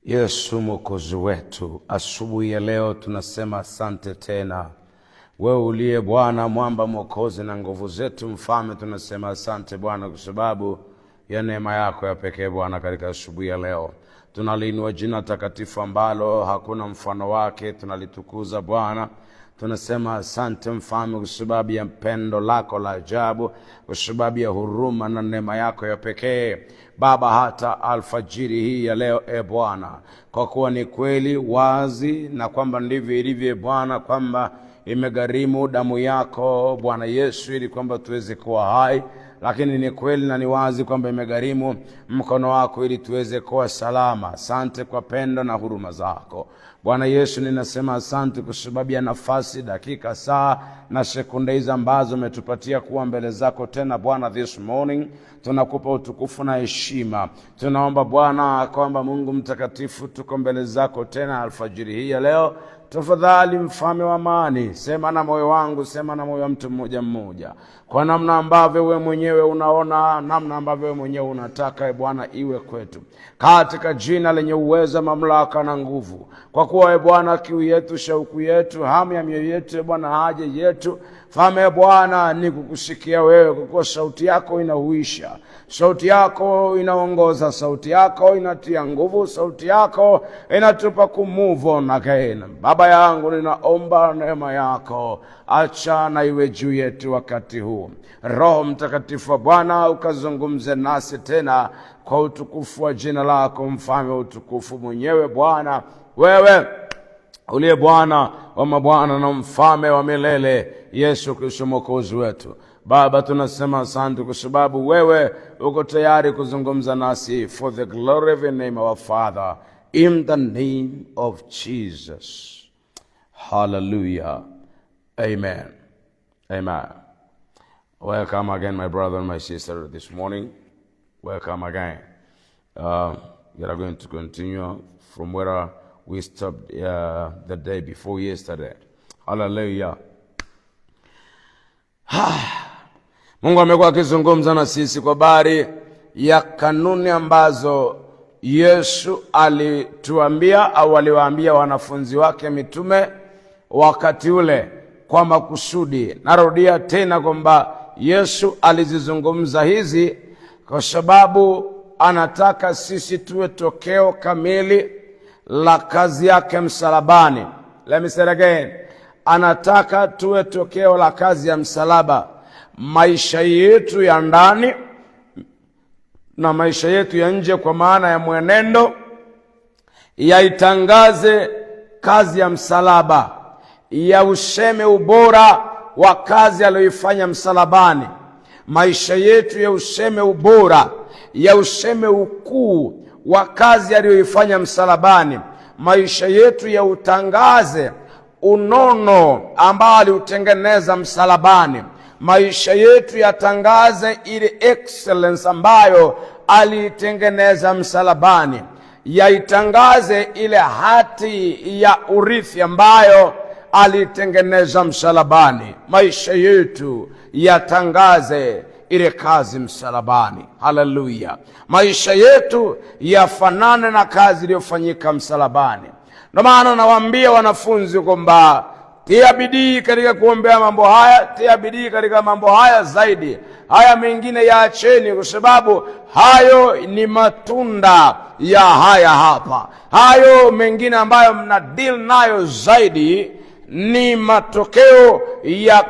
Yesu Mwokozi wetu, asubuhi ya leo tunasema asante tena. Wewe uliye Bwana mwamba mwokozi na nguvu zetu, mfalme, tunasema asante Bwana kwa sababu ya neema yako ya pekee Bwana. Katika asubuhi ya leo tunaliinua jina takatifu ambalo hakuna mfano wake, tunalitukuza Bwana. Tunasema asante mfalme kwa sababu ya pendo lako la ajabu, kwa sababu ya huruma na neema yako ya pekee Baba, hata alfajiri hii ya leo Bwana, kwa kuwa ni kweli wazi na kwamba ndivyo ilivyo Bwana, kwamba imegharimu damu yako Bwana Yesu ili kwamba tuweze kuwa hai, lakini ni kweli na ni wazi kwamba imegharimu mkono wako ili tuweze kuwa salama. Asante kwa pendo na huruma zako Bwana Yesu. Ninasema asante kwa sababu ya nafasi, dakika, saa na sekunde hizi ambazo umetupatia kuwa mbele zako tena Bwana this morning. Tunakupa utukufu na heshima. Tunaomba Bwana kwamba Mungu mtakatifu, tuko mbele zako tena alfajiri hii ya leo. Tafadhali mfalme wa amani, sema na moyo wangu, sema na moyo wa mtu mmoja mmoja, kwa namna ambavyo wewe mwenyewe unaona, namna ambavyo wewe mwenyewe unataka Bwana iwe kwetu, katika jina lenye uwezo, mamlaka na nguvu. Kwa kuwa Bwana kiu yetu, shauku yetu, hamu ya mioyo yetu Bwana, haja yetu mfalme Bwana ni kukusikia wewe, kwa kuwa sauti yako inahuisha, sauti yako inaongoza, sauti yako inatia nguvu, sauti yako inatupa kumove on again. Baba yangu, ninaomba neema yako acha na iwe juu yetu wakati huu. Roho Mtakatifu wa Bwana ukazungumze nasi tena kwa utukufu wa jina lako, mfalme wa utukufu mwenyewe Bwana, wewe uliye Bwana wa mabwana na mfalme wa milele, Yesu Kristo Mwokozi wetu. Baba, tunasema asante kwa sababu wewe uko tayari kuzungumza nasi, for the glory of the name of our Father, in the name of Jesus. Hallelujah. Amen. Amen. Welcome again, my brother and my sister, this morning. Welcome again. We are going to continue from where we stopped the day before yesterday. Hallelujah. Mungu amekuwa akizungumza na sisi kwa habari ya kanuni ambazo Yesu alituambia au aliwaambia wanafunzi wake mitume wakati ule kwa makusudi. Narudia tena kwamba Yesu alizizungumza hizi kwa sababu anataka sisi tuwe tokeo kamili la kazi yake msalabani. Let me say it again. Anataka tuwe tokeo la kazi ya msalaba. Maisha yetu ya ndani na maisha yetu ya nje, kwa maana ya mwenendo, yaitangaze kazi ya msalaba, ya useme ubora wa kazi aliyoifanya msalabani. Maisha yetu ya useme ubora, ya useme ukuu wa kazi aliyoifanya msalabani. Maisha yetu ya utangaze unono ambao aliutengeneza msalabani. Maisha yetu yatangaze ile excellence ambayo alitengeneza msalabani. Yaitangaze ile hati ya urithi ambayo alitengeneza msalabani. Maisha yetu yatangaze ile kazi msalabani. Haleluya. Maisha yetu yafanane na kazi iliyofanyika msalabani. Ndio maana nawaambia wanafunzi kwamba tia bidii katika kuombea mambo haya, tia bidii katika mambo haya zaidi. Haya mengine yaacheni, kwa sababu hayo ni matunda ya haya hapa. Hayo mengine ambayo mna deal nayo zaidi ni matokeo ya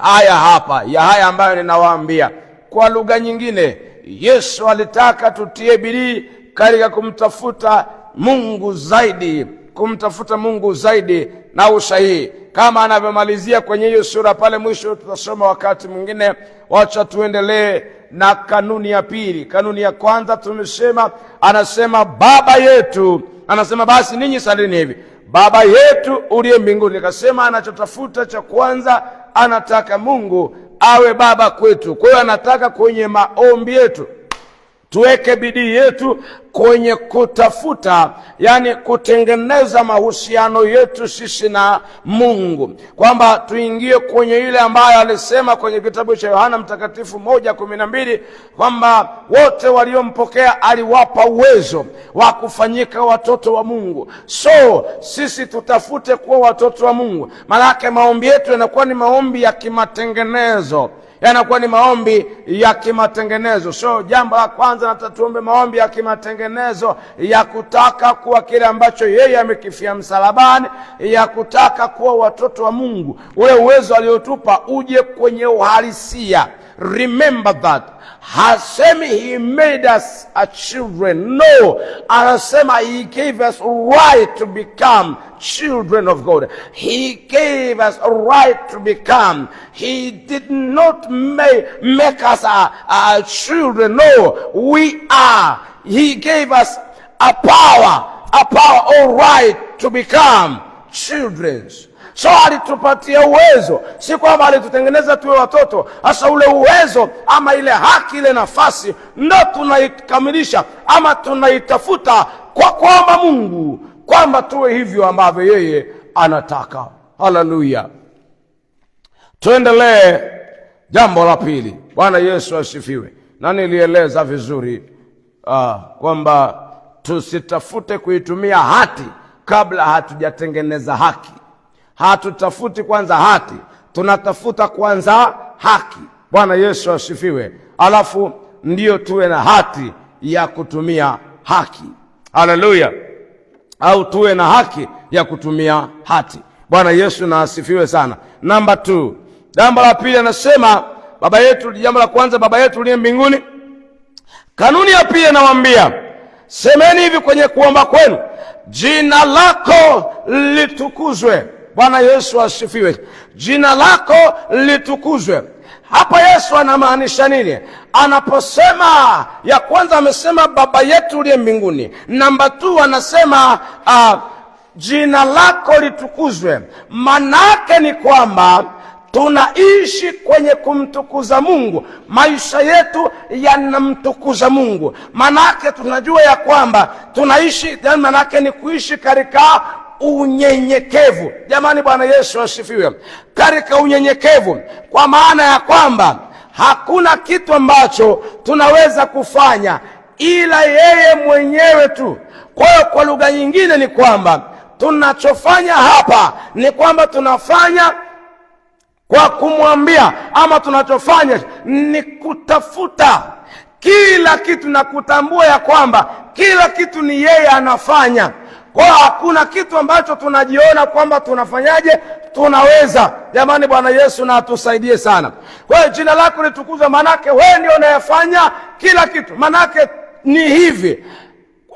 haya hapa, ya haya ambayo ninawaambia. Kwa lugha nyingine, Yesu alitaka tutie bidii katika kumtafuta Mungu zaidi, kumtafuta Mungu zaidi na usahihi, kama anavyomalizia kwenye hiyo sura pale mwisho. Tutasoma wakati mwingine. Wacha tuendelee na kanuni ya pili. Kanuni ya kwanza tumesema, anasema Baba yetu, anasema basi ninyi salini hivi: Baba yetu uliye mbinguni. Nikasema anachotafuta cha kwanza, anataka Mungu awe baba kwetu. Kwa hiyo anataka kwenye maombi yetu tuweke bidii yetu kwenye kutafuta, yani kutengeneza mahusiano yetu sisi na Mungu, kwamba tuingie kwenye ile ambayo alisema kwenye kitabu cha Yohana Mtakatifu 1:12 kwamba wote waliompokea aliwapa uwezo wa kufanyika watoto wa Mungu. So sisi tutafute kuwa watoto wa Mungu. Maana maombi yetu yanakuwa ni maombi ya kimatengenezo, yanakuwa ni maombi ya kimatengenezo. So jambo la kwanza natatuombe maombi ya kimatengenezo ya kutaka kuwa kile ambacho yeye amekifia msalabani, ya kutaka kuwa watoto wa Mungu. Ule uwezo aliotupa uje kwenye uhalisia. Remember that. Hasemi he made us a children. No, anasema he gave us right to become children of God. He gave us a right to become. He did not make us a children. No, we are. He gave us a power, all right to become children. So alitupatia uwezo, si kwamba alitutengeneza tuwe watoto. Hasa ule uwezo ama ile haki, ile nafasi ndo tunaikamilisha ama tunaitafuta kwa kuomba Mungu kwamba tuwe hivyo ambavyo yeye anataka. Haleluya. Tuendelee jambo la pili. Bwana Yesu asifiwe. Na nilieleza vizuri kwamba tusitafute kuitumia hati kabla hatujatengeneza haki. Hatutafuti kwanza hati, tunatafuta kwanza haki. Bwana Yesu asifiwe. Alafu ndio tuwe na hati ya kutumia haki. Haleluya. Au tuwe na haki ya kutumia hati. Bwana Yesu na asifiwe sana. Number 2. Jambo la pili anasema baba yetu, jambo la kwanza baba yetu uliye mbinguni. Kanuni ya pili nawaambia, semeni hivi kwenye kuomba kwenu, jina lako litukuzwe. Bwana Yesu asifiwe. Jina lako litukuzwe. Hapa Yesu anamaanisha nini? Anaposema ya kwanza amesema baba yetu uliye mbinguni. Namba 2 anasema jina lako litukuzwe. Manake ni kwamba tunaishi kwenye kumtukuza Mungu. Maisha yetu yanamtukuza Mungu. Manake tunajua ya kwamba tunaishi, manake ni kuishi katika unyenyekevu. Jamani, Bwana Yesu asifiwe. Katika unyenyekevu, kwa maana ya kwamba hakuna kitu ambacho tunaweza kufanya ila yeye mwenyewe tu. Kwa hiyo kwa lugha nyingine ni kwamba tunachofanya hapa ni kwamba tunafanya kwa kumwambia, ama tunachofanya ni kutafuta kila kitu na kutambua ya kwamba kila kitu ni yeye anafanya. Kwa hakuna kitu ambacho tunajiona kwamba tunafanyaje tunaweza. Jamani, Bwana Yesu na atusaidie sana. Kwa hiyo jina lako litukuzwe, manake wewe ndio unayefanya kila kitu. Manake ni hivi,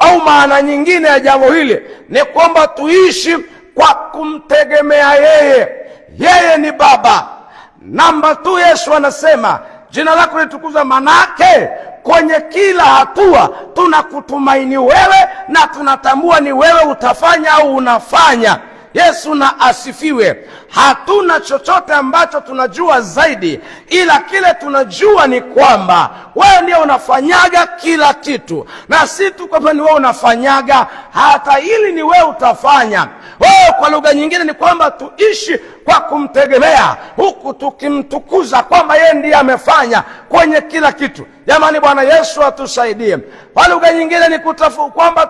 au maana nyingine ya jambo hili ni kwamba tuishi kwa kumtegemea yeye. Yeye ni Baba. Namba 2, Yesu anasema jina lako litukuzwe, manake kwenye kila hatua tunakutumaini wewe na tunatambua ni wewe utafanya au unafanya. Yesu na asifiwe. Hatuna chochote ambacho tunajua zaidi, ila kile tunajua ni kwamba wewe ndio unafanyaga kila kitu, na si tu kwamba ni wewe unafanyaga, hata ili ni wewe utafanya. Wewe kwa lugha nyingine ni kwamba tuishi kwa kumtegemea, huku tukimtukuza kwamba yeye ndiye amefanya kwenye kila kitu. Jamani, Bwana Yesu atusaidie. Kwa lugha nyingine ni kwamba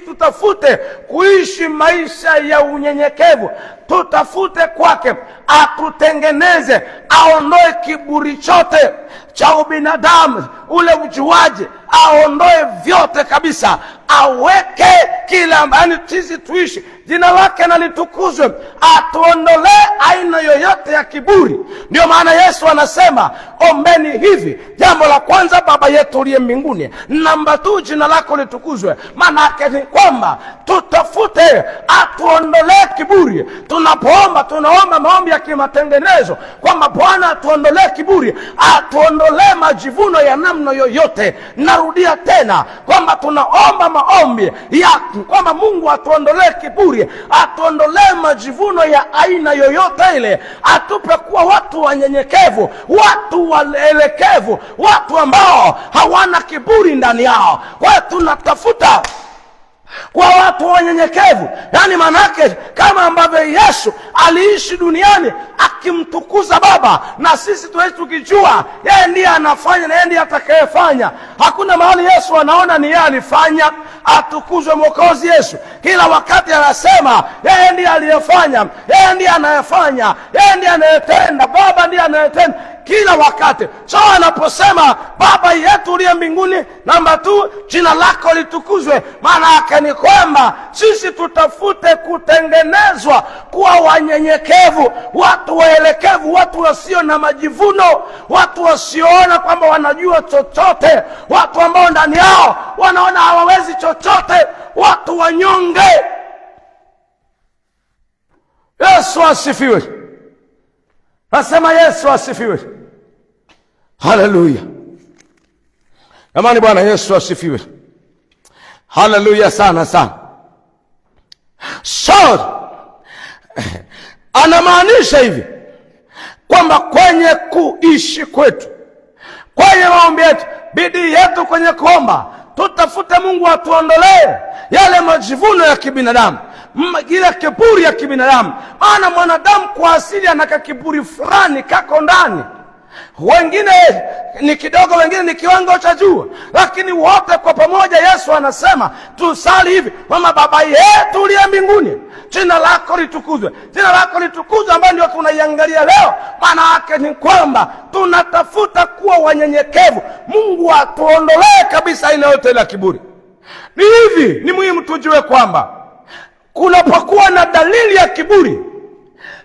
tutafute kuishi maisha ya unyenyekevu. Tutafute kwake atutengeneze, aondoe kiburi chote cha ubinadamu, ule ujuaji, aondoe vyote kabisa, aweke kila ambaye sisi tuishi. Jina lake na litukuzwe, atuondolee aina yoyote ya kiburi. Ndio maana Yesu anasema ombeni hivi. Jambo la kwanza, baba yetu uliye mbinguni. Namba 2, jina lako litukuzwe. Maana yake ni kwamba tutafute atuondolee kiburi. Tunapoomba tunaomba maombi ya kimatengenezo kwamba Bwana atuondolee kiburi, atuondolee majivuno ya namna namna yoyote. Narudia tena kwamba tunaomba maombi ya kwamba Mungu atuondolee kiburi, atuondolee majivuno ya aina yoyote ile, atupe kuwa watu wanyenyekevu, watu waelekevu, watu ambao hawana kiburi ndani yao. Kwa hiyo tunatafuta kwa watu wanyenyekevu. Yani manake kama ambavyo Yesu aliishi duniani akimtukuza Baba, na sisi tuwezi tukijua yeye ndiye anafanya na yeye ndiye atakayefanya. Hakuna mahali Yesu anaona ni yeye alifanya. Atukuzwe Mwokozi Yesu. Kila wakati anasema yeye ndiye aliyefanya, yeye ndiye anayefanya, yeye ndiye anayetenda, Baba ndiye anayetenda kila wakati. So anaposema Baba yetu uliye mbinguni, namba 2, jina lako litukuzwe, maana yake ni kwamba sisi tutafute kutengenezwa kuwa wanyenyekevu, watu waelekevu, watu wasio na majivuno, watu wasioona kwamba wanajua chochote, watu ambao ndani yao wanaona hawawezi chochote, watu wanyonge. Yesu asifiwe. Nasema Yesu asifiwe. Haleluya. Amani, Bwana Yesu asifiwe. Haleluya sana sana. So anamaanisha hivi kwamba kwenye kuishi kwetu, kwenye maombi yetu, bidii yetu kwenye kuomba, tutafute Mungu atuondolee yale majivuno ya kibinadamu, ile kiburi ya kibinadamu. Maana mwanadamu kwa asili anaka kiburi fulani kako ndani. Wengine ni kidogo, wengine ni kiwango cha juu, lakini wote kwa pamoja Yesu anasema tusali hivi, mama Baba yetu uliye mbinguni, jina lako litukuzwe. Jina lako litukuzwe ambayo ndio tunaiangalia leo. Maana yake ni kwamba tunatafuta kuwa wanyenyekevu. Mungu atuondolee kabisa aina yote la kiburi. Ni hivi, ni muhimu tujue kwamba kunapokuwa na dalili ya kiburi,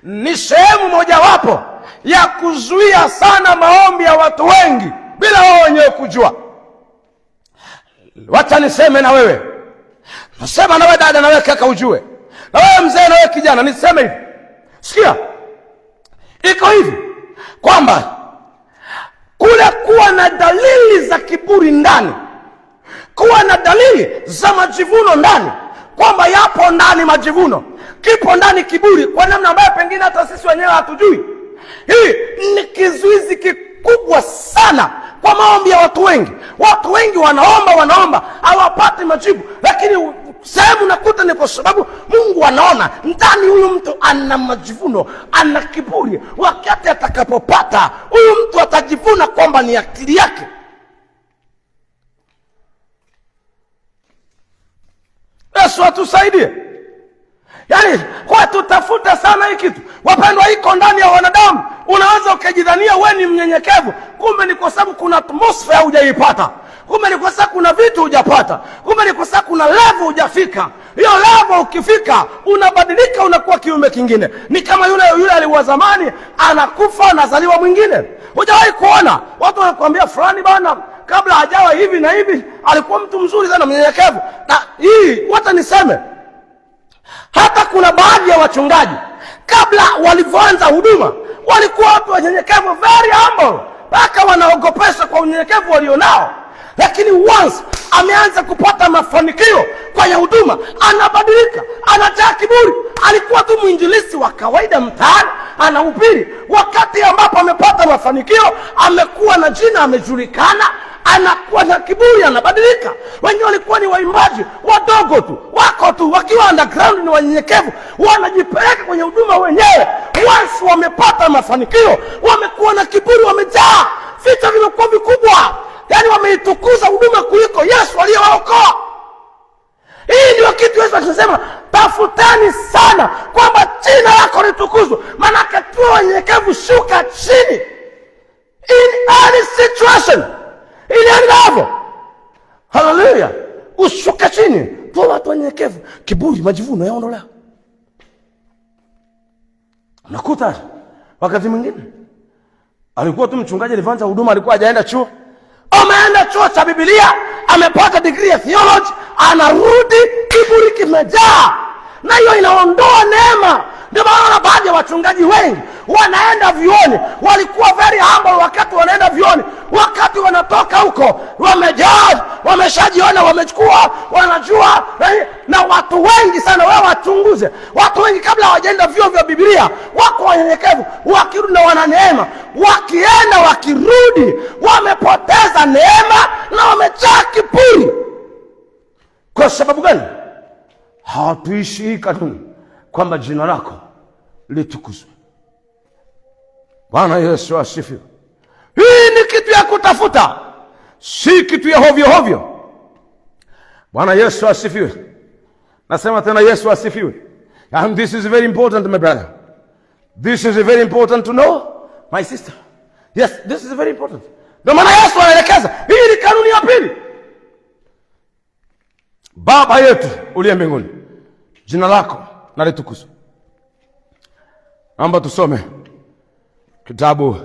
ni sehemu mojawapo ya kuzuia sana maombi ya watu wengi bila wao wenyewe kujua. Wacha niseme na wewe, nasema na wewe dada, na wewe kaka ujue, na wewe mzee, na wewe kijana, niseme hivi. Sikia, iko hivi kwamba kule kuwa na dalili za kiburi ndani, kuwa na dalili za majivuno ndani, kwamba yapo ndani majivuno, kipo ndani kiburi kwa namna ambayo pengine hata sisi wenyewe hatujui. Hii ni kizuizi kikubwa sana kwa maombi ya watu wengi. Watu wengi wanaomba hawapati majibu, lakini sehemu nakuta ni kwa sababu Mungu anaona ndani huyu mtu ana majivuno, ana kiburi. Wakati atakapopata, huyu mtu atajivuna kwamba ni akili yake. Yesu atusaidie. Yani kwa tutafuta sana hii kitu. Wapendwa, iko ndani ya wanadamu. Unaweza ukajidhania wewe ni mnyenyekevu, kumbe ni kwa sababu kuna atmosphere hujaipata. Kumbe ni kwa sababu kuna vitu hujapata. Kumbe ni kwa sababu kuna level hujafika. Hiyo level ukifika, unabadilika, unakuwa kiumbe kingine. Ni kama yule aliwa zamani, anakufa anazaliwa mwingine. Hujawahi kuona watu wanakuambia fulani bana, kabla hajawa hivi na hivi alikuwa mtu mzuri sana, mnyenyekevu. Na hii wacha niseme, hata kuna baadhi ya wachungaji kabla walivyoanza huduma walikuwa watu wanyenyekevu, very humble, mpaka wanaogopesha kwa unyenyekevu walionao. Lakini once ameanza kupata mafanikio kwenye huduma, anabadilika, anajaa kiburi. Alikuwa tu mwinjilisti wa kawaida mtaani, anahubiri. Wakati ambapo amepata mafanikio, amekuwa na jina, amejulikana, anakuwa na kiburi, anabadilika. Wengine walikuwa ni waimbaji wadogo tu, wako tu wakiwa underground, ni wanyenyekevu, wanajipeleka kwenye huduma wenyewe. Once wamepata mafanikio, wamekuwa na kiburi, wamejaa, vita vimekuwa vikubwa. Yani wameitukuza huduma kuliko Yesu aliyewaokoa. Hii ndio kitu Yesu anasema, tafutani sana kwamba jina lako litukuzwe. Maana tuwe wanyenyekevu, shuka chini in any situation, in any level. Hallelujah. Ushuka chini, tuwe watu wanyenyekevu. Kiburi, majivuno yaondolewa. Unakuta wakati mwingine alikuwa tu mchungaji alianza huduma, alikuwa hajaenda chuo, ameenda chuo cha Biblia, amepata degree ya theology, anarudi kiburi kimejaa, na hiyo inaondoa neema. Ndio maana baadhi ya wachungaji wengi wanaenda vioni, walikuwa very humble wakati wanaenda vioni. Wakati wanatoka huko wamejaa, wameshajiona wamechukua, wanajua. Na watu wengi sana, wewe wachunguze, watu wengi kabla hawajaenda vyuo vya Biblia wako wanyenyekevu, wakirudi na wana neema, wakienda wakirudi wamepoteza neema na wamejaa kiburi. Kwa sababu gani? Hatuishi hii kanuni kwamba jina lako litukuzwe. Bwana Yesu asifiwe. Hii ni kitu ya kutafuta, si kitu ya hovyo hovyo. Bwana Yesu asifiwe. Nasema tena Yesu asifiwe. And this is very important, my brother. This is very important to know, my sister. Yes, this is very important. Ndio maana Yesu anaelekeza, hii ni kanuni ya pili. Baba yetu uliye mbinguni, jina lako na litukuzwe. Naomba tusome kitabu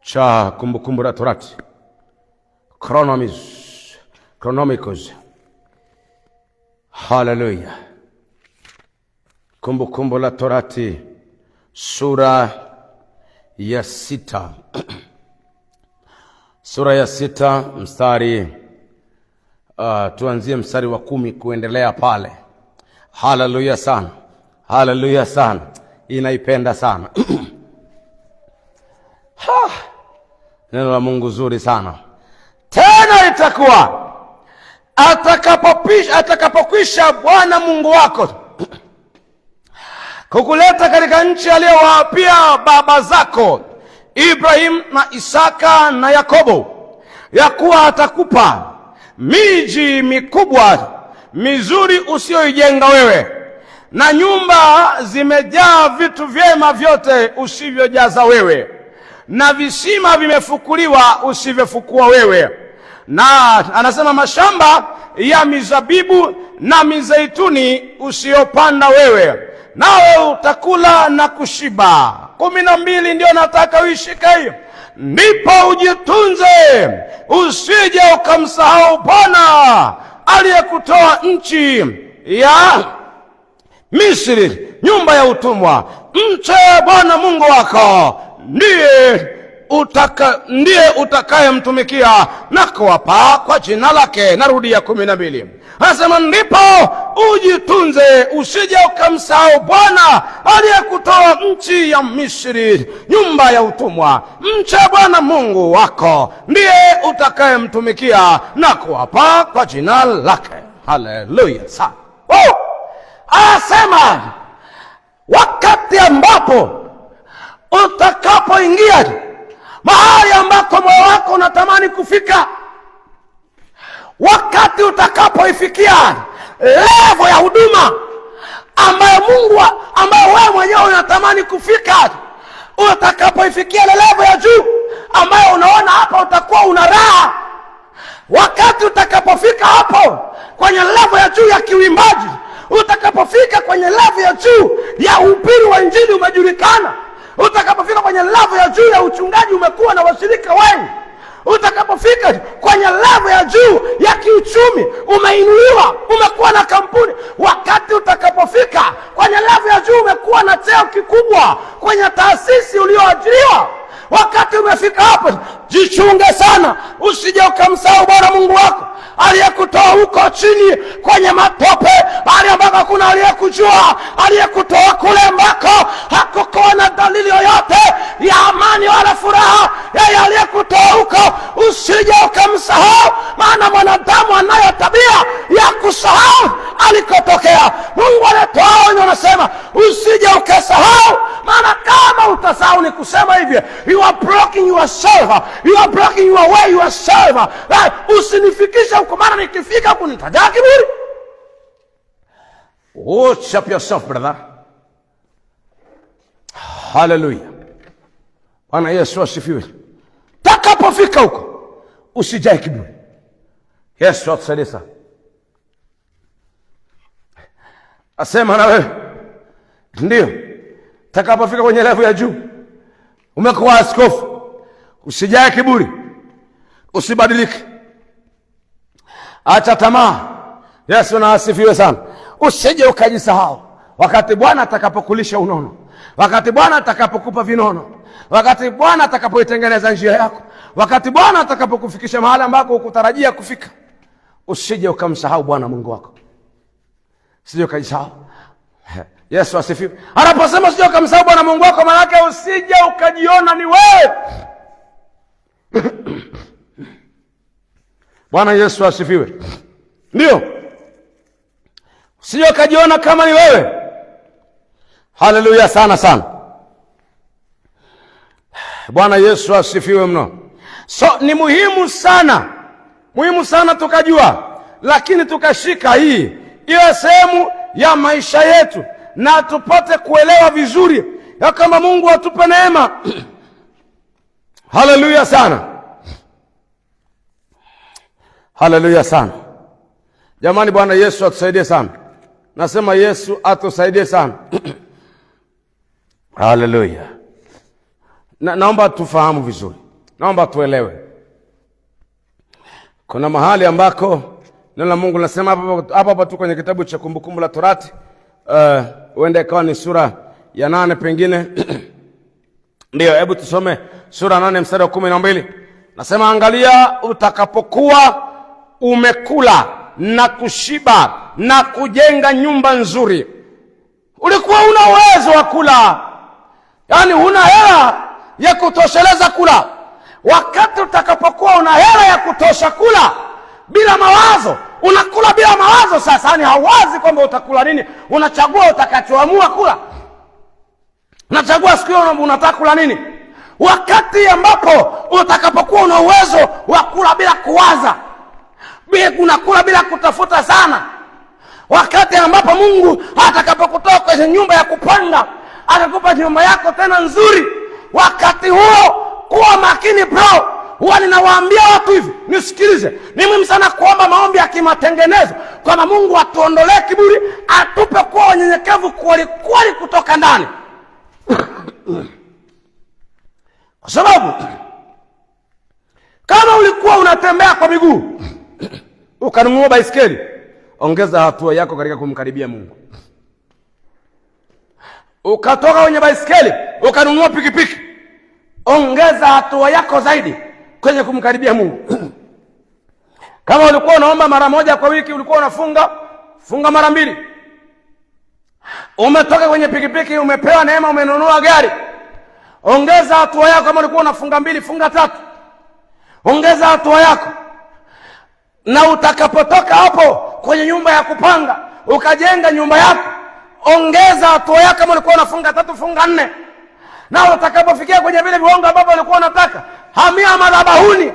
cha Kumbukumbu la Torati, Chronomicos. Hallelujah. Kumbukumbu la Torati sura ya 6 sura ya 6 mstari tuanzie mstari wa 10 kuendelea pale. Hallelujah sana. Hallelujah sana. Inaipenda sana. Neno la Mungu zuri sana. Tena itakuwa atakapokwisha Bwana Mungu wako kukuleta katika nchi aliyowaapia baba zako Ibrahim na Isaka na Yakobo, ya kuwa atakupa miji mikubwa mizuri usioijenga wewe, na nyumba zimejaa vitu vyema vyote usivyojaza wewe, na visima vimefukuliwa usivyofukua wewe, na anasema mashamba ya mizabibu na mizeituni usiyopanda wewe, nawe utakula na kushiba. 12 ndio nataka uishike hiyo. Ndipo ujitunze, usije ukamsahau Bwana aliyekutoa nchi ya Misri, nyumba ya utumwa. Mche Bwana Mungu wako, ndiye utakayemtumikia na kuapa kwa jina lake. Narudia 12. Anasema ndipo ujitunze, usije ukamsahau Bwana aliyekutoa nchi ya Misri, nyumba ya utumwa. Mche Bwana Mungu wako, ndiye utakayemtumikia na kuapa kwa jina lake. Haleluya sana. Anasema wakati ambapo utakapoingia mahali ambako moyo wako unatamani kufika, wakati utakapoifikia level ya huduma ambayo wewe mwenyewe unatamani kufika, utakapoifikia level ya juu ambayo unaona hapa utakuwa una raha, wakati utakapofika hapo kwenye level ya juu ya kiuimbaji, utakapofika kwenye level ya juu ya uhubiri wa Injili umejulikana, utakapofika kwenye level ya juu ya uchungaji umekuwa na washirika wengi, utakapofika kwenye level ya juu ya kiuchumi umeinuliwa, umekuwa na kampuni, wakati utakapofika kwenye level ya juu umekuwa na cheo kikubwa kwenye taasisi ulioajiriwa, wakati umefika hapo, jichunge sana usije ukamsahau Bwana Mungu wako aliyekutoa huko chini kwenye matope, hali ambako kuna aliyekujua, aliyekutoa kule ambako hakukuwa na dalili yoyote ya amani wala furaha. Yeye aliyekutoa huko usije ukamsahau, maana mwanadamu anayo tabia ya kusahau alikotokea. Mungu anatoa onyo, anasema usije ukasahau, maana kama utasahau ni kusema hivi, you are blocking yourself, you are blocking your way yourself. Usinifikisha huko, maana nikifika huko nitajaa kiburi. Watch up yourself, brother. Hallelujah. Bwana Yesu asifiwe. Takapofika huko usijae kiburi. Yesu atusaidie sana. Asema na wewe, ndio takapofika kwenye level ya juu, umekuwa askofu, usijae kiburi, usibadilike, acha tamaa. Yesu na asifiwe sana. Usije ukajisahau wakati Bwana atakapokulisha unono, wakati Bwana atakapokupa vinono, wakati Bwana atakapoitengeneza njia yako, wakati Bwana atakapokufikisha mahali ambako hukutarajia kufika, usije ukamsahau Bwana Mungu wako. Usije ukajisahau. Yesu asifiwe. Anaposema usije ukamsahau Bwana Mungu wako, maana yake usije ukajiona ni wewe. Bwana Yesu asifiwe. Ndio. Usije ukajiona kama ni wewe. Haleluya sana sana. Bwana Yesu asifiwe mno. So ni muhimu sana tukajua, lakini tukashika hii iwe sehemu ya maisha yetu, na tupate kuelewa vizuri ya kama Mungu atupe neema. Haleluya sana. Haleluya sana. Jamani, Bwana Yesu atusaidie sana. Nasema Yesu atusaidie sana. Haleluya. Naomba tufahamu vizuri. Naomba tuelewe. Kuna mahali ambako neno la Mungu linasema hapa tu kwenye kitabu cha Kumbukumbu la Torati, uende ikawa ni sura ya 8 pengine. Ndio, hebu tusome sura 8 mstari wa 12. Nasema, angalia, utakapokuwa umekula na kushiba na kujenga nyumba nzuri. Ulikuwa una uwezo wa kula, yaani huna hela ya kutosheleza kula. Wakati utakapokuwa una hela ya kutosha kula bila mawazo, unakula bila mawazo. Sasa yani hawazi kwamba utakula nini, unachagua utakachoamua kula. Unachagua siku hiyo unataka kula nini. Wakati ambapo utakapokuwa una uwezo wa kula bila kuwaza, unakula bila kutafuta sana. Wakati ambapo Mungu atakapokutoa kwenye nyumba ya kupanga, atakupa nyumba yako tena nzuri. Wakati huo kuwa makini bro. Huwa ninawaambia watu hivi, nisikilize. Ni muhimu sana kuomba maombi ya kimatengenezo, kwamba Mungu atuondolee kiburi, atupe kuwa wanyenyekevu kweli kweli kutoka ndani. Kwa sababu kama ulikuwa unatembea kwa miguu ukanunua baisikeli, ongeza hatua yako katika kumkaribia Mungu. Ukatoka kwenye baisikeli ukanunua pikipiki, ongeza hatua yako zaidi kwenye kumkaribia Mungu. Kama ulikuwa unaomba mara moja kwa wiki, ulikuwa unafunga mara 2. Umetoka kwenye pikipiki, umepewa neema, umenunua gari, ongeza hatua yako. Kama ulikuwa unafunga 2, funga 3. Ongeza hatua yako. Na utakapotoka hapo kwenye nyumba ya kupanga ukajenga nyumba yako, ongeza hatua yako. Kama ulikuwa unafunga 3, funga 4. Na utakapofikia kwenye vile viwango ambavyo ulikuwa unataka, hamia madhabahuni,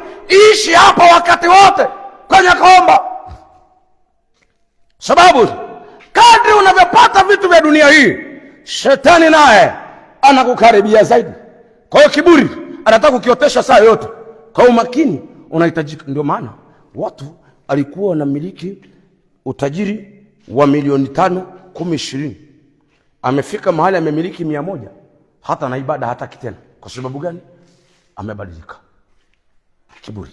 ishi hapo wakati wote kwenye kuomba. Sababu kadri unavyopata vitu vya dunia hii, shetani naye anakukaribia zaidi. Kwa hiyo kiburi anataka kukiotesha saa yote. Kwa umakini unahitajika. Ndio maana watu alikuwa wanamiliki utajiri wa milioni 5, 10, 20. Amefika mahali amemiliki 100, hata na ibada hataki tena. Kwa sababu gani? Amebadilika. Kiburi.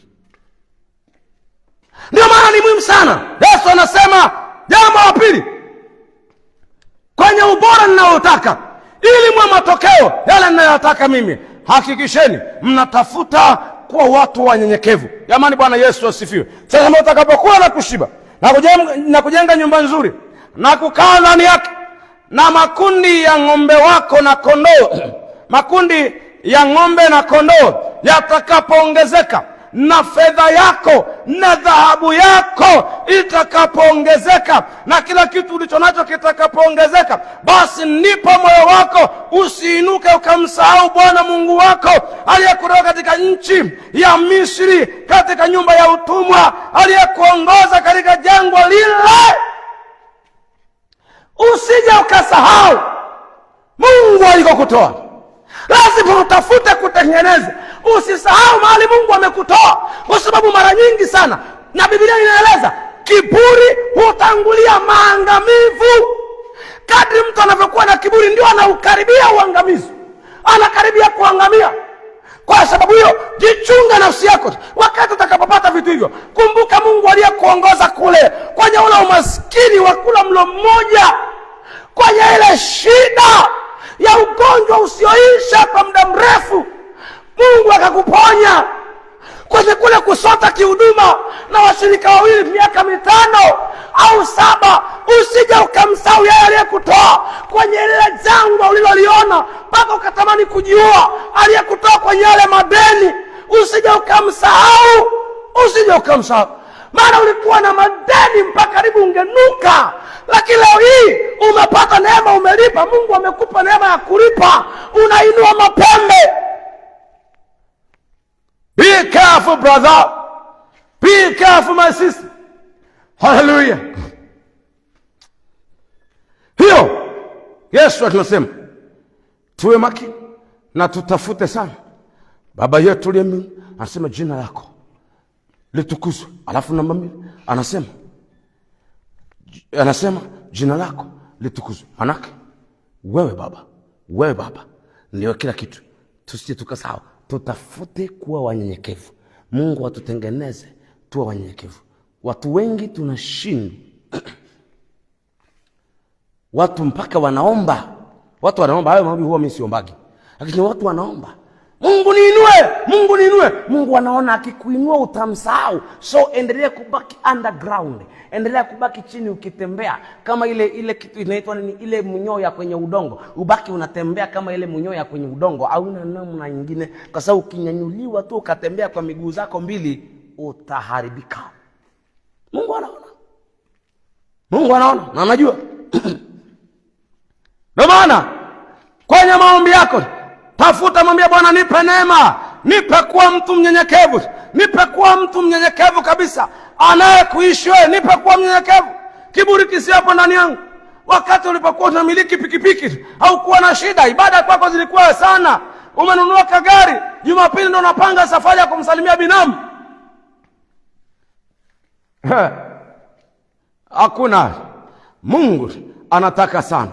Ndio maana ni muhimu sana. Yesu anasema jambo la pili, kwenye ubora ninaotaka, ili mwa matokeo yale ninayotaka mimi, hakikisheni mnatafuta kuwa watu wanyenyekevu. Jamani, Bwana Yesu asifiwe. Sasa mtakapokuwa na kushiba na kujenga nyumba nzuri na kukaa ndani yake, na makundi ya ng'ombe wako na kondoo makundi ya ng'ombe na kondoo yatakapoongezeka, na fedha yako na dhahabu yako itakapoongezeka, na kila kitu ulicho nacho kitakapoongezeka, basi ndipo moyo wako usiinuke ukamsahau Bwana Mungu wako aliyekutoa katika nchi ya Misri, katika nyumba ya utumwa, aliyekuongoza katika jangwa lile. Usije ukasahau Mungu alikokutoa. Lazima utafute kutengeneza. Usisahau mahali Mungu amekutoa, kwa sababu mara nyingi sana, na Biblia inaeleza, kiburi hutangulia maangamivu. Kadri mtu anavyokuwa na kiburi, ndio anaukaribia uangamizi, anakaribia kuangamia. Kwa sababu hiyo, jichunga nafsi yako. Wakati utakapopata vitu hivyo, kumbuka Mungu aliyekuongoza kule kwenye ule umaskini wa kula mlo mmoja, kwenye ile shida ya ugonjwa usioisha kwa muda mrefu, Mungu akakuponya kwenye kule kusota kihuduma na washirika wawili miaka 5 au 7, usije ukamsahau yeye aliyekutoa kwenye lile jangwa uliloliona mpaka ukatamani kujiua, aliyekutoa kwenye yale madeni. Usije ukamsahau, usije ukamsahau, maana ulikuwa na madeni mpaka karibu ungenuka, lakini leo hii umepata neema, umelipa. Mungu amekupa neema ya kulipa, unainua mapembe. Be careful brother, be careful my sister. Hallelujah. Hiyo Yesu anasema tuwe makini na tutafute sana. Baba yetu uliye mbinguni, anasema jina lako litukuzwe. Alafu namba 2 anasema jina lako litukuzwe. Manake wewe Baba ndio kila kitu. Tusije tukasahau, tutafute kuwa wanyenyekevu. Mungu atutengeneze tuwe wanyenyekevu. Watu wengi tunashindwa. Watu mpaka wanaomba. Watu wanaomba, hayo maombi huwa mimi siombagi. Lakini watu wanaomba, Mungu niinue, Mungu niinue. Mungu anaona akikuinua utamsahau. So endelea kubaki underground. Endelea kubaki chini ukitembea kama ile kitu inaitwa nini, ile munyoya kwenye udongo. Ubaki unatembea kama ile munyoya kwenye udongo, au una namna nyingine, kwa sababu ukinyanyuliwa tu ukatembea kwa miguu zako 2 utaharibika. Mungu anaona. Mungu anaona na anajua. Ndio maana kwenye maombi yako tafuta, mwambie Bwana nipe neema, nipe kuwa mtu mnyenyekevu, nipe kuwa mtu mnyenyekevu kabisa, anayekuishi wewe, nipe kuwa mnyenyekevu. Kiburi kisiwepo ndani yangu. Wakati ulipokuwa unamiliki pikipiki au kuwa na shida, ibada kwako zilikuwa sana, umenunua kagari, Jumapili ndio unapanga safari ya kumsalimia binamu. Hakuna. Mungu anataka sana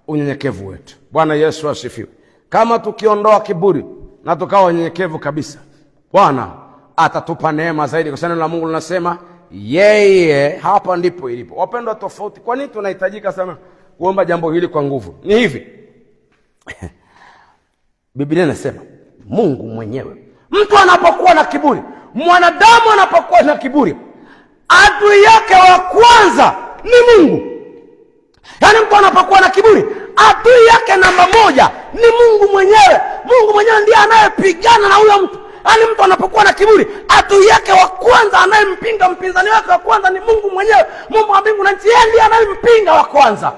unyenyekevu wetu. Bwana Yesu asifiwe. Kama tukiondoa kiburi na tukawa wanyenyekevu kabisa, Bwana atatupa neema zaidi, kwa sababu neno la Mungu linasema yeye, hapa ndipo ilipo. Wapendwa, tofauti. Kwa nini tunahitajika sana kuomba jambo hili kwa nguvu? Ni hivi. Biblia inasema Mungu mwenyewe, mtu anapokuwa na kiburi, mwanadamu anapokuwa na kiburi, adui yake wa kwanza ni Mungu. Yaani mtu anapokuwa na kiburi, adui yake namba 1 ni Mungu mwenyewe. Mungu mwenyewe ndiye anayepigana na huyo mtu. Yaani mtu anapokuwa na kiburi, adui yake wa kwanza, anayempinga mpinzani wake wa kwanza ni Mungu mwenyewe. Mungu wa mbingu na nchi, yeye ndiye anayempinga wa kwanza.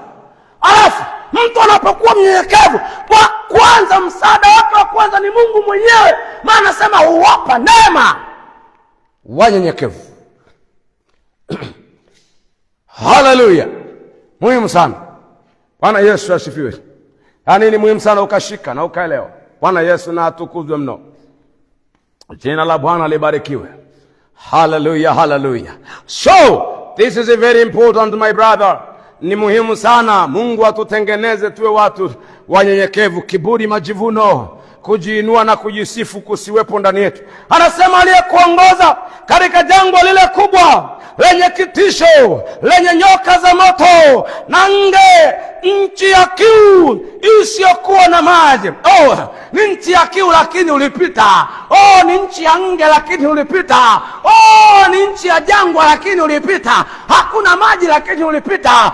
Alafu mtu anapokuwa mnyenyekevu, wa kwanza, msaada wake wa kwanza ni Mungu mwenyewe. Maana anasema huwapa neema wanyenyekevu. Hallelujah. Muhimu sana. Bwana Yesu asifiwe. Yaani ni muhimu sana ukashika na ukaelewa. Bwana Yesu na atukuzwe mno. Jina la Bwana libarikiwe. Hallelujah, hallelujah. So, this is very important my brother. Ni muhimu sana Mungu atutengeneze tuwe watu wanyenyekevu. Kiburi, majivuno, kujiinua na kujisifu kusiwepo ndani yetu. Anasema aliyekuongoza katika jangwa lile kubwa lenye kitisho, lenye nyoka za moto na nge, nchi ya kiu isiyokuwa na maji. Ni nchi ya kiu lakini ulipita. Ni nchi ya nge lakini ulipita. Ni nchi ya jangwa lakini ulipita. Hakuna maji lakini ulipita.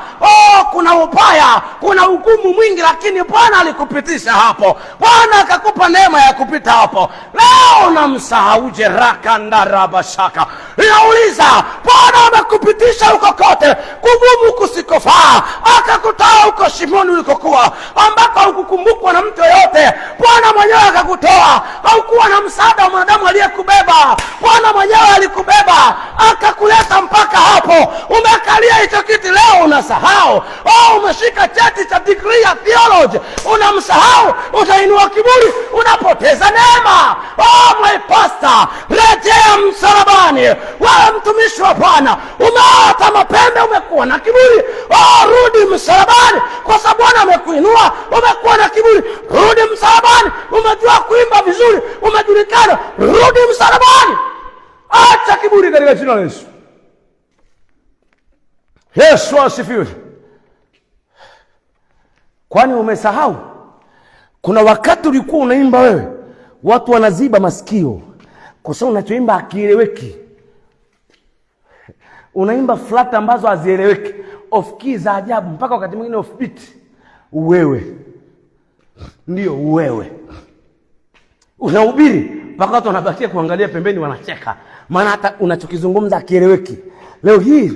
Kuna ubaya, kuna ugumu mwingi, lakini Bwana alikupitisha hapo. Bwana akakupa neema ya kupita hapo. Leo unamsahauje? Rakandarabashaka. Ninauliza, Bwana amekupitisha huko kote kugumu kusikofaa, akakutoa huko shimoni ulikokuwa ambako hukukumbukwa na mtu yoyote. Bwana mwenyewe akakutoa. Haukuwa na msaada wa mwanadamu aliyekubeba. Bwana mwenyewe alikubeba akakuleta mpaka hapo. Umekalia hicho kiti, leo unasahau. Umeshika cheti cha degree ya theology, unamsahau. Utainua kiburi, unapoteza neema. My pastor, rejea msalabani. Wewe mtumishi wa Bwana, umeota mapembe, umekuwa na kiburi. Rudi msalabani, kwa sababu Bwana amekuinua. Umekuwa na kiburi, rudi msalabani. Umejua kuimba vizuri, umejulikana, rudi msalabani. Acha kiburi katika jina la Yesu. Yesu asifiwe. Kwani umesahau Kuna wakati ulikuwa unaimba wewe, watu wanaziba masikio kwa sababu unachoimba hakieleweki. Unaimba flat ambazo hazieleweki, off key za ajabu, mpaka wakati mwingine off beat. Wewe ndio wewe unahubiri mpaka watu wanabakia kuangalia pembeni, wanacheka, maana hata unachokizungumza hakieleweki. Leo hii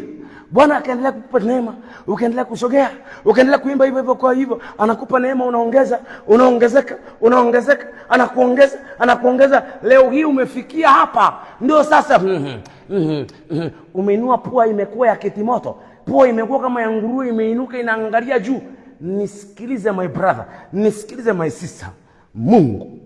Bwana akaendelea kukupa neema, ukaendelea kusogea, ukaendelea kuimba hivyo hivyo. Kwa hivyo anakupa neema, unaongezeka, anakuongeza. Leo hii umefikia hapa, ndio sasa umeinua pua, imekuwa ya kitimoto, pua imekuwa kama ya nguruwe, imeinuka inaangalia juu. Nisikilize my brother, nisikilize my sister, Mungu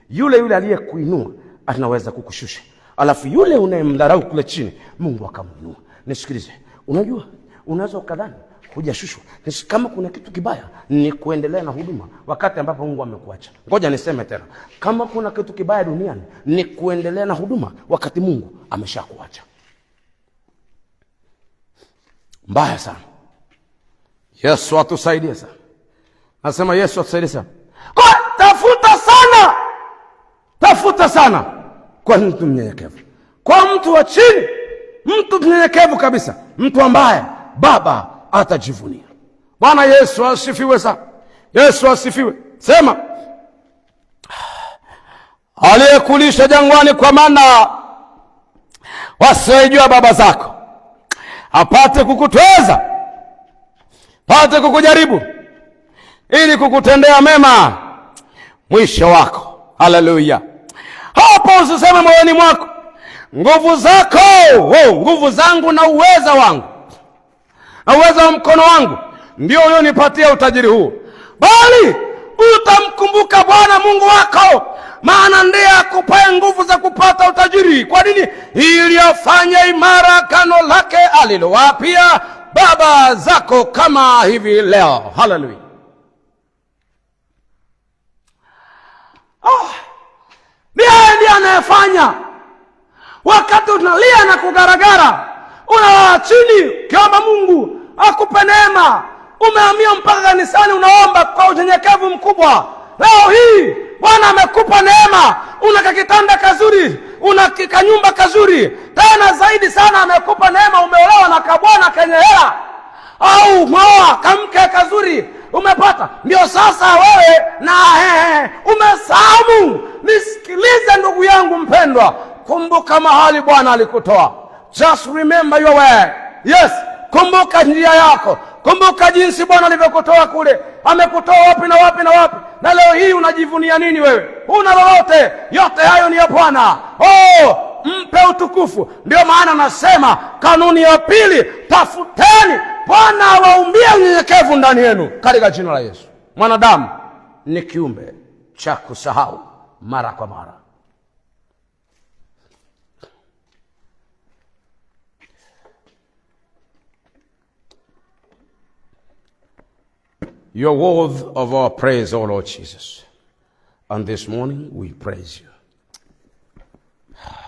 yule aliyekuinua anaweza kukushusha, alafu yule unayemdharau kule chini Mungu akamuinua. Nisikilize, unajua unaweza ukadhani hujashushwa. Kama kuna kitu kibaya ni kuendelea na huduma wakati ambapo Mungu amekuacha. Ngoja niseme tena, kama kuna kitu kibaya duniani ni kuendelea na huduma wakati Mungu ameshakuacha. Mbaya sana. Yesu atusaidie sana. Nasema Yesu atusaidie sana. Kwa tafuta sana kwa mtu mnyenyekevu, kwa mtu wa chini, mtu mnyenyekevu kabisa, mtu ambaye Baba atajivunia. Bwana Yesu asifiwe sana. Yesu asifiwe. Sema, aliyekulisha jangwani kwa mana wasiojua baba zako, apate kukutweza, apate kukujaribu, ili kukutendea mema mwisho wako. Haleluya. Hapo usiseme moyoni mwako, nguvu zako, nguvu zangu na uweza wangu na uweza wa mkono wangu ndio ulionipatia utajiri huu, bali utamkumbuka Bwana Mungu wako, maana ndiye akupaye nguvu za kupata utajiri. Kwa nini? Ili afanye imara agano lake alilowapia baba zako kama hivi leo. Haleluya. Ndiye anayefanya. Wakati unalia na kugaragara, unalala chini ukiomba Mungu akupe neema, umehamia mpaka kanisani unaomba kwa unyenyekevu mkubwa. Leo hii Bwana amekupa neema, una kitanda kazuri, una kanyumba kazuri, tena zaidi sana amekupa neema, umeolewa na kabwana kenye hela, au umeoa kamke kazuri umepata. Ndio sasa wewe na umesahau. Nisikilize ndugu yangu mpendwa, kumbuka mahali Bwana alikutoa. Just remember your way. Yes, kumbuka njia yako, kumbuka jinsi Bwana alivyokutoa kule. Amekutoa wapi na wapi na wapi, na leo hii unajivunia nini wewe? Huna lolote. Yote hayo ni ya Bwana. Mpe utukufu. Ndio maana nasema kanuni ya pili, tafuteni Bwana awaumbie unyenyekevu ndani yenu, katika jina la Yesu. Mwanadamu ni kiumbe cha kusahau mara kwa mara. You are worthy of our praise, O Lord Jesus. And this morning we praise you.